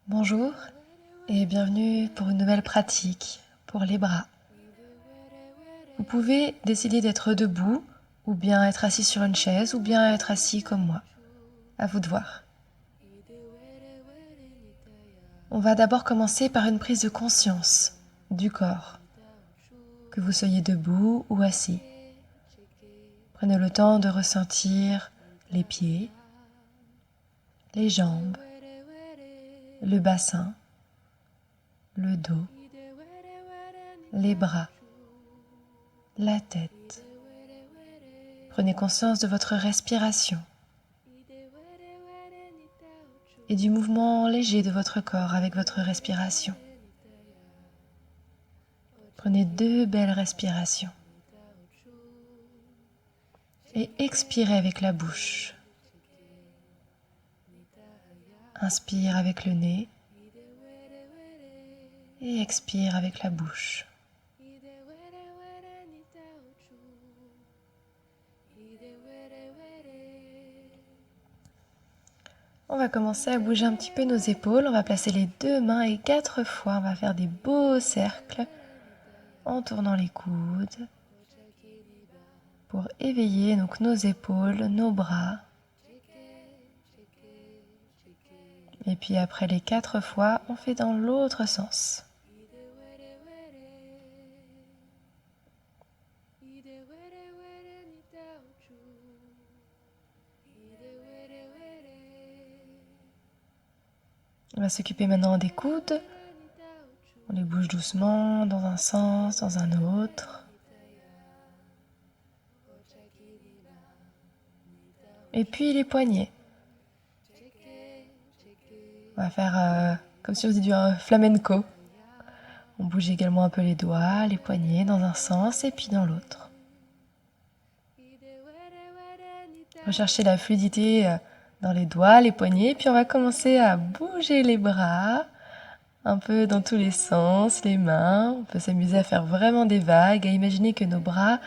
Bonjour et bienvenue pour une nouvelle pratique pour les bras. Vous pouvez décider d'être debout ou bien être assis sur une chaise ou bien être assis comme moi. À vous de voir. On va d'abord commencer par une prise de conscience du corps, que vous soyez debout ou assis. Prenez le temps de ressentir les pieds, les jambes, le bassin, le dos, les bras, la tête. Prenez conscience de votre respiration et du mouvement léger de votre corps avec votre respiration. Prenez 2 belles respirations et expirez avec la bouche. Inspire avec le nez et expire avec la bouche. On va commencer à bouger un petit peu nos épaules. On va placer les 2 mains et 4 fois, on va faire des beaux cercles en tournant les coudes pour éveiller donc nos épaules, nos bras. Et puis après les 4 fois, on fait dans l'autre sens. On va s'occuper maintenant des coudes. On les bouge doucement dans un sens, dans un autre. Et puis les poignets. On va faire comme si on faisait du flamenco. On bouge également un peu les doigts, les poignets dans un sens et puis dans l'autre. Recherchez la fluidité dans les doigts, les poignets, puis on va commencer à bouger les bras, un peu dans tous les sens, les mains. On peut s'amuser à faire vraiment des vagues, à imaginer que nos bras,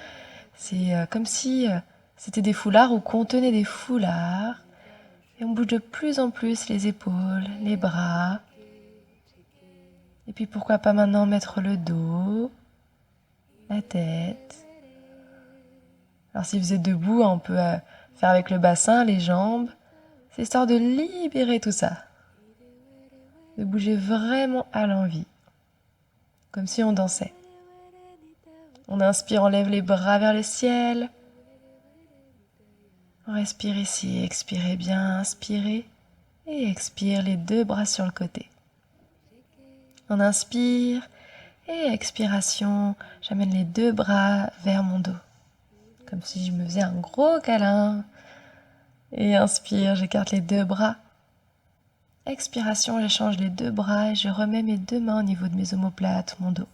c'est comme si c'était des foulards ou qu'on tenait des foulards. Et on bouge de plus en plus les épaules, les bras. Et puis pourquoi pas maintenant mettre le dos, la tête. Alors si vous êtes debout, on peut faire avec le bassin, les jambes. C'est histoire de libérer tout ça. De bouger vraiment à l'envie. Comme si on dansait. On inspire, on lève les bras vers le ciel. On respire ici, expirez bien, inspirez. Et expire les 2 bras sur le côté. On inspire et expiration, j'amène les 2 bras vers mon dos. Comme si je me faisais un gros câlin. Et inspire, j'écarte les 2 bras. Expiration, j'échange les 2 bras et je remets mes 2 mains au niveau de mes omoplates, mon dos.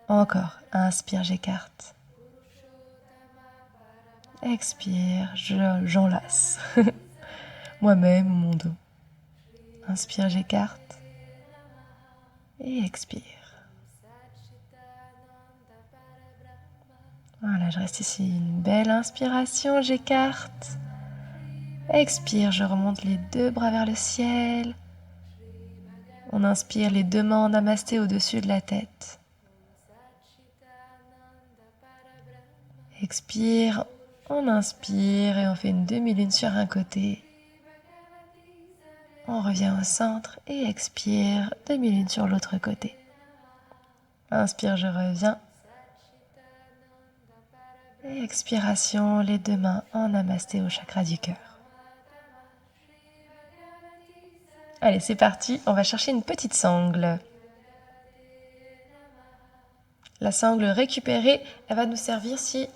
Encore, inspire, j'écarte. Expire, j'enlace. Moi-même ou mon dos. Inspire, j'écarte. Et expire. Voilà, je reste ici. Une belle inspiration, j'écarte. Expire, je remonte les 2 bras vers le ciel. On inspire les 2 mains en namasté au-dessus de la tête. Expire, on inspire et on fait une demi-lune sur un côté. On revient au centre et expire, demi-lune sur l'autre côté. Inspire, je reviens. Et expiration, les 2 mains en namasté au chakra du cœur. Allez, c'est parti, on va chercher une petite sangle. La sangle récupérée, elle va nous servir si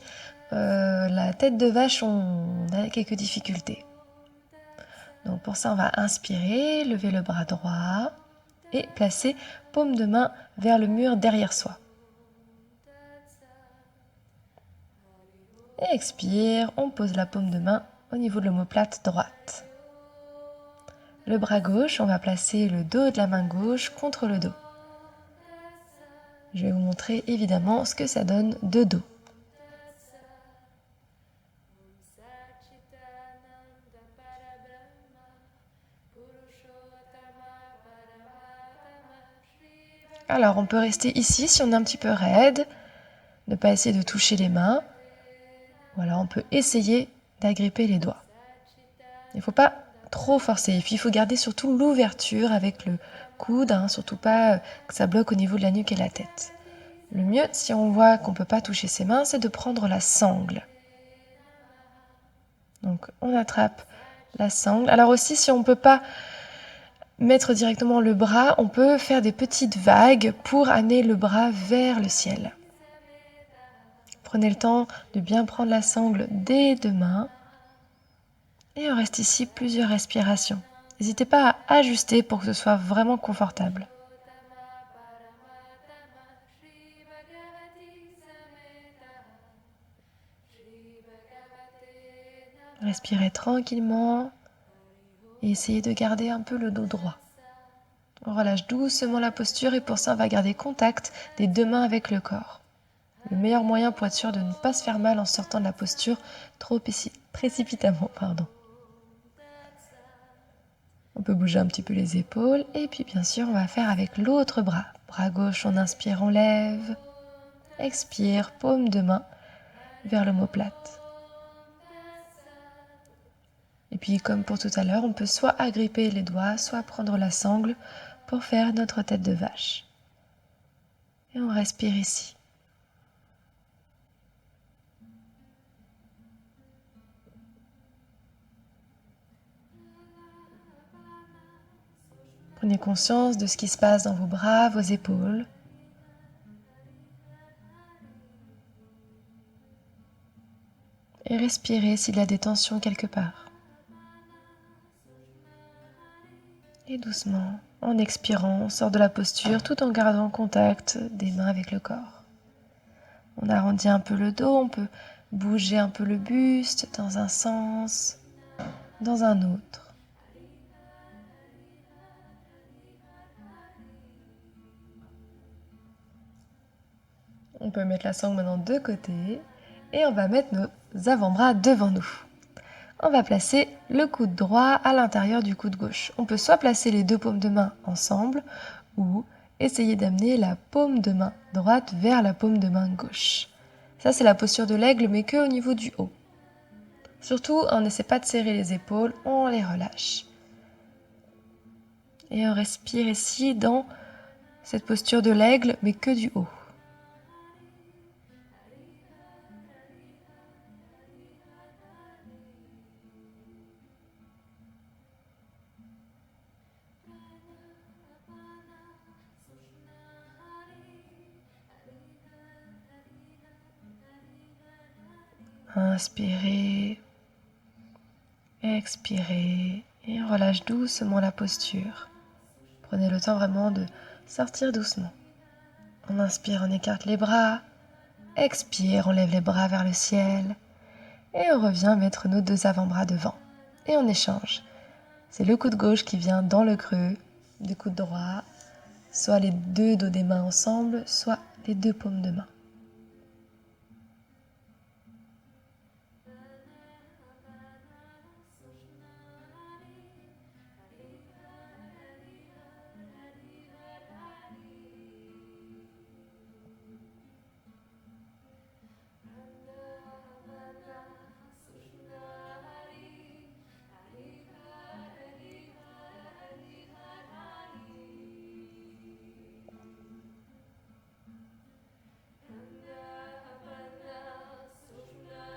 la tête de vache, on a quelques difficultés. Donc pour ça, on va inspirer, lever le bras droit et placer paume de main vers le mur derrière soi. Et expire, on pose la paume de main au niveau de l'omoplate droite. Le bras gauche, on va placer le dos de la main gauche contre le dos. Je vais vous montrer évidemment ce que ça donne de dos. Alors, on peut rester ici si on est un petit peu raide, ne pas essayer de toucher les mains, ou alors on peut essayer d'agripper les doigts. Il ne faut pas trop forcer, et puis il faut garder surtout l'ouverture avec le coude, surtout pas que ça bloque au niveau de la nuque et la tête. Le mieux, si on voit qu'on ne peut pas toucher ses mains, c'est de prendre la sangle. Donc on attrape la sangle. Alors aussi, si on ne peut pas mettre directement le bras, on peut faire des petites vagues pour amener le bras vers le ciel. Prenez le temps de bien prendre la sangle des deux mains. Et on reste ici plusieurs respirations. N'hésitez pas à ajuster pour que ce soit vraiment confortable. Respirez tranquillement et essayez de garder un peu le dos droit. On relâche doucement la posture et pour ça on va garder contact des deux mains avec le corps. Le meilleur moyen pour être sûr de ne pas se faire mal en sortant de la posture trop précipitamment. On peut bouger un petit peu les épaules et puis bien sûr on va faire avec l'autre bras. Bras gauche, on inspire, on lève. Expire, paume de main vers l'omoplate. Et puis comme pour tout à l'heure, on peut soit agripper les doigts, soit prendre la sangle pour faire notre tête de vache. Et on respire ici. Prenez conscience de ce qui se passe dans vos bras, vos épaules. Et respirez s'il y a des tensions quelque part. Et doucement, en expirant, on sort de la posture tout en gardant contact des mains avec le corps. On arrondit un peu le dos, on peut bouger un peu le buste dans un sens, dans un autre. On peut mettre la sangle maintenant de côté et on va mettre nos avant-bras devant nous. On va placer le coude droit à l'intérieur du coude gauche. On peut soit placer les deux paumes de main ensemble ou essayer d'amener la paume de main droite vers la paume de main gauche. Ça, c'est la posture de l'aigle, mais que au niveau du haut. Surtout, on n'essaie pas de serrer les épaules, on les relâche. Et on respire ici dans cette posture de l'aigle, mais que du haut. Inspirez, expirez et on relâche doucement la posture. Prenez le temps vraiment de sortir doucement. On inspire, on écarte les bras. Expire, on lève les bras vers le ciel. Et on revient mettre nos deux avant-bras devant. Et on échange. C'est le coude gauche qui vient dans le creux du coude droit. Soit les deux dos des mains ensemble, soit les deux paumes de main.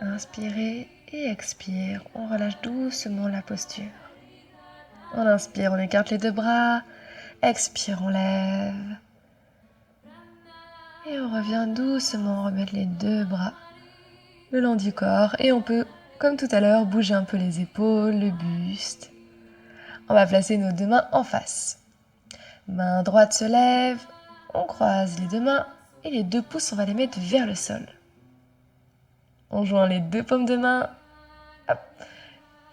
Inspirez et expire. On relâche doucement la posture. On inspire, on écarte les deux bras. Expire, on lève. Et on revient doucement remettre les deux bras le long du corps. Et on peut, comme tout à l'heure, bouger un peu les épaules, le buste. On va placer nos deux mains en face. Main droite se lève. On croise les deux mains. Et les deux pouces, on va les mettre vers le sol. On joint les deux paumes de main. Hop.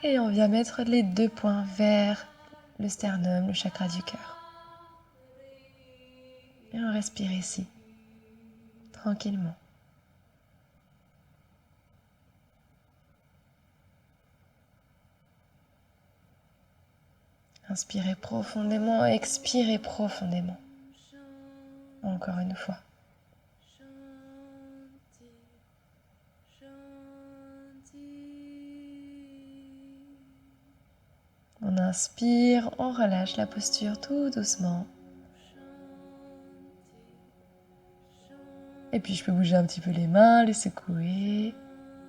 Et on vient mettre les deux poings vers le sternum, le chakra du cœur. Et on respire ici, tranquillement. Inspirez profondément, expirez profondément. Encore une fois. On inspire, on relâche la posture tout doucement. Et puis je peux bouger un petit peu les mains, les secouer.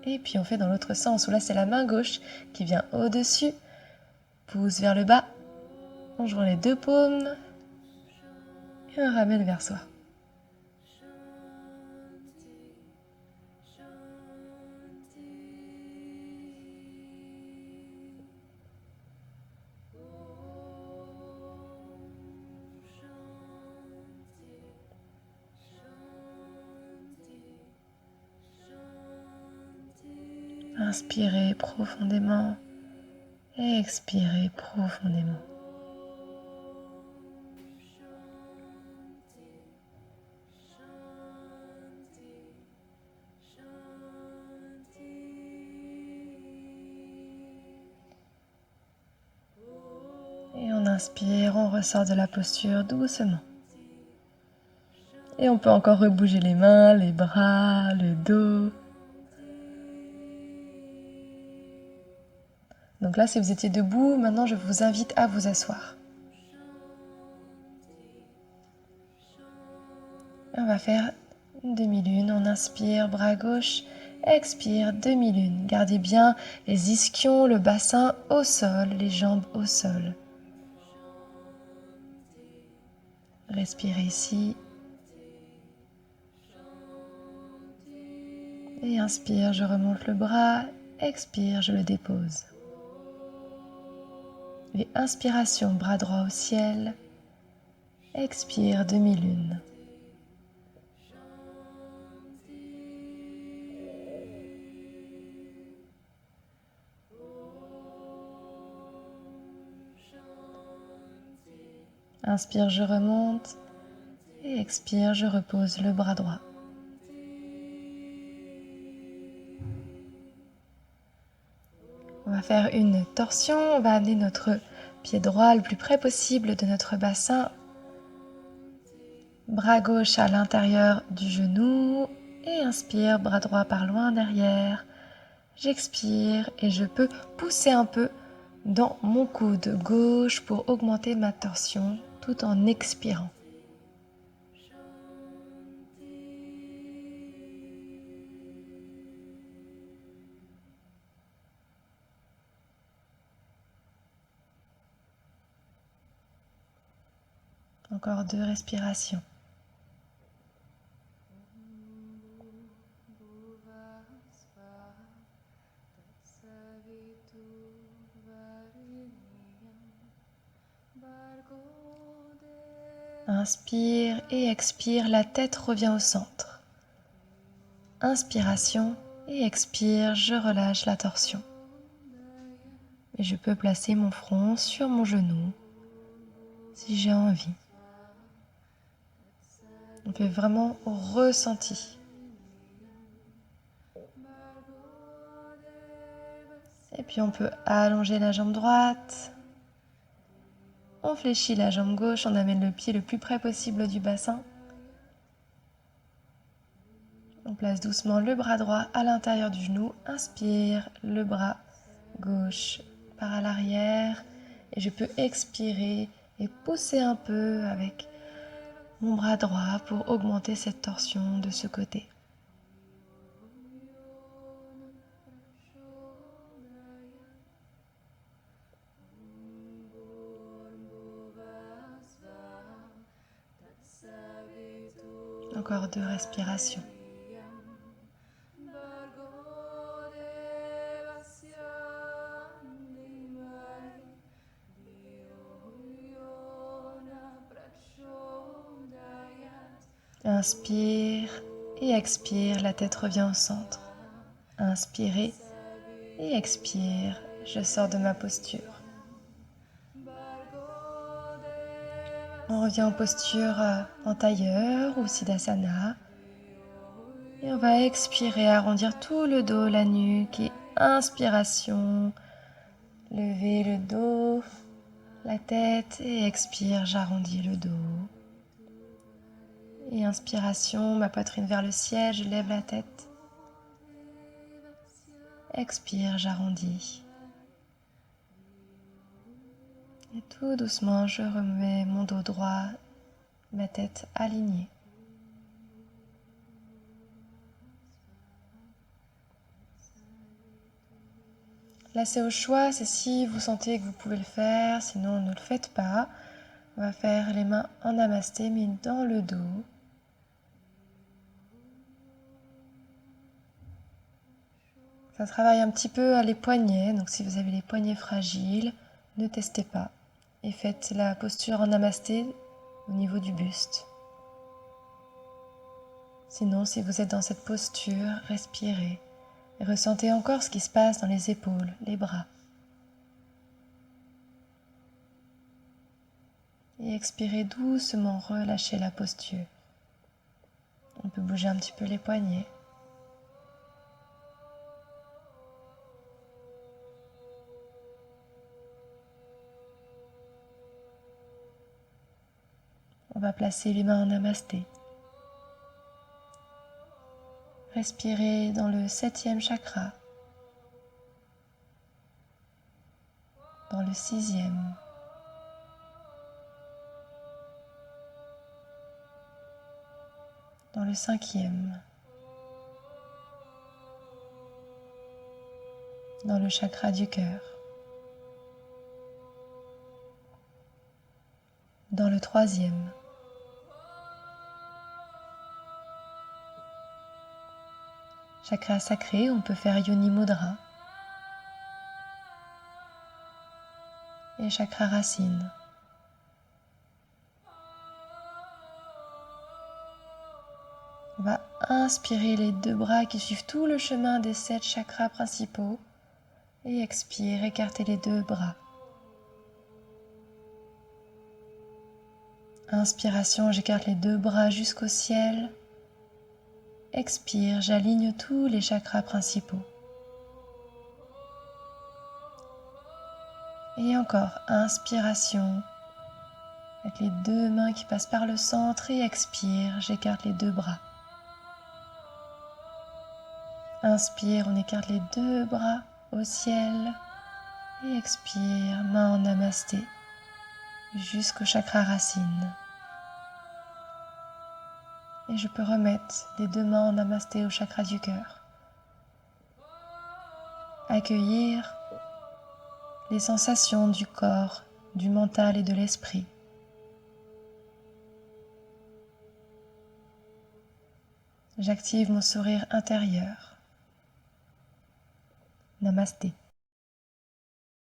Et puis on fait dans l'autre sens, où là c'est la main gauche qui vient au-dessus, pousse vers le bas, on joint les deux paumes et on ramène vers soi. Inspirez profondément et expirez profondément. Et on inspire, on ressort de la posture doucement. Et on peut encore rebouger les mains, les bras, le dos. Donc là, si vous étiez debout, maintenant je vous invite à vous asseoir. On va faire une demi-lune. On inspire, bras gauche, expire, demi-lune. Gardez bien les ischions, le bassin au sol, les jambes au sol. Respirez ici. Et inspire, je remonte le bras. Expire, je le dépose. Et inspiration, bras droit au ciel. Expire, demi-lune. Inspire, je remonte. Et expire, je repose le bras droit. On va faire une torsion. On va amener notre pied droit le plus près possible de notre bassin. Bras gauche à l'intérieur du genou. Et inspire, bras droit par loin derrière. J'expire et je peux pousser un peu dans mon coude gauche pour augmenter ma torsion tout en expirant. Encore 2 respirations. Inspire et expire, la tête revient au centre. Inspiration et expire, je relâche la torsion. Et je peux placer mon front sur mon genou si j'ai envie. On fait vraiment au ressenti. Et puis on peut allonger la jambe droite. On fléchit la jambe gauche, on amène le pied le plus près possible du bassin. On place doucement le bras droit à l'intérieur du genou. Inspire, le bras gauche part à l'arrière. Et je peux expirer et pousser un peu avec mon bras droit pour augmenter cette torsion de ce côté. Encore 2 respirations. Inspire et expire, la tête revient au centre. Inspirez et expire, je sors de ma posture. On revient en posture en tailleur ou siddhasana. Et on va expirer, arrondir tout le dos, la nuque. Et inspiration, lever le dos, la tête. Et expire, j'arrondis le dos. Et inspiration, ma poitrine vers le ciel, je lève la tête. Expire, j'arrondis. Et tout doucement, je remets mon dos droit, ma tête alignée. Là, c'est au choix, c'est si vous sentez que vous pouvez le faire, sinon ne le faites pas. On va faire les mains en namasté, mais dans le dos. Ça travaille un petit peu les poignets, donc si vous avez les poignets fragiles, ne testez pas. Et faites la posture en namasté au niveau du buste. Sinon, si vous êtes dans cette posture, respirez et ressentez encore ce qui se passe dans les épaules, les bras. Et expirez doucement, relâchez la posture. On peut bouger un petit peu les poignets. On va placer les mains en namasté. Respirez dans le 7e chakra, dans le 6e, dans le 5e, dans le chakra du cœur, dans le 3e, chakra sacré, on peut faire Yoni Mudra, et chakra racine. On va inspirer les 2 bras qui suivent tout le chemin des 7 chakras principaux et expire, écartez les 2 bras. Inspiration, j'écarte les 2 bras jusqu'au ciel. Expire, j'aligne tous les chakras principaux. Et encore, inspiration, avec les 2 mains qui passent par le centre et expire, j'écarte les 2 bras. Inspire, on écarte les 2 bras au ciel et expire, main en namasté jusqu'au chakra racine. Et je peux remettre les 2 mains en namasté au chakra du cœur. Accueillir les sensations du corps, du mental et de l'esprit. J'active mon sourire intérieur. Namasté.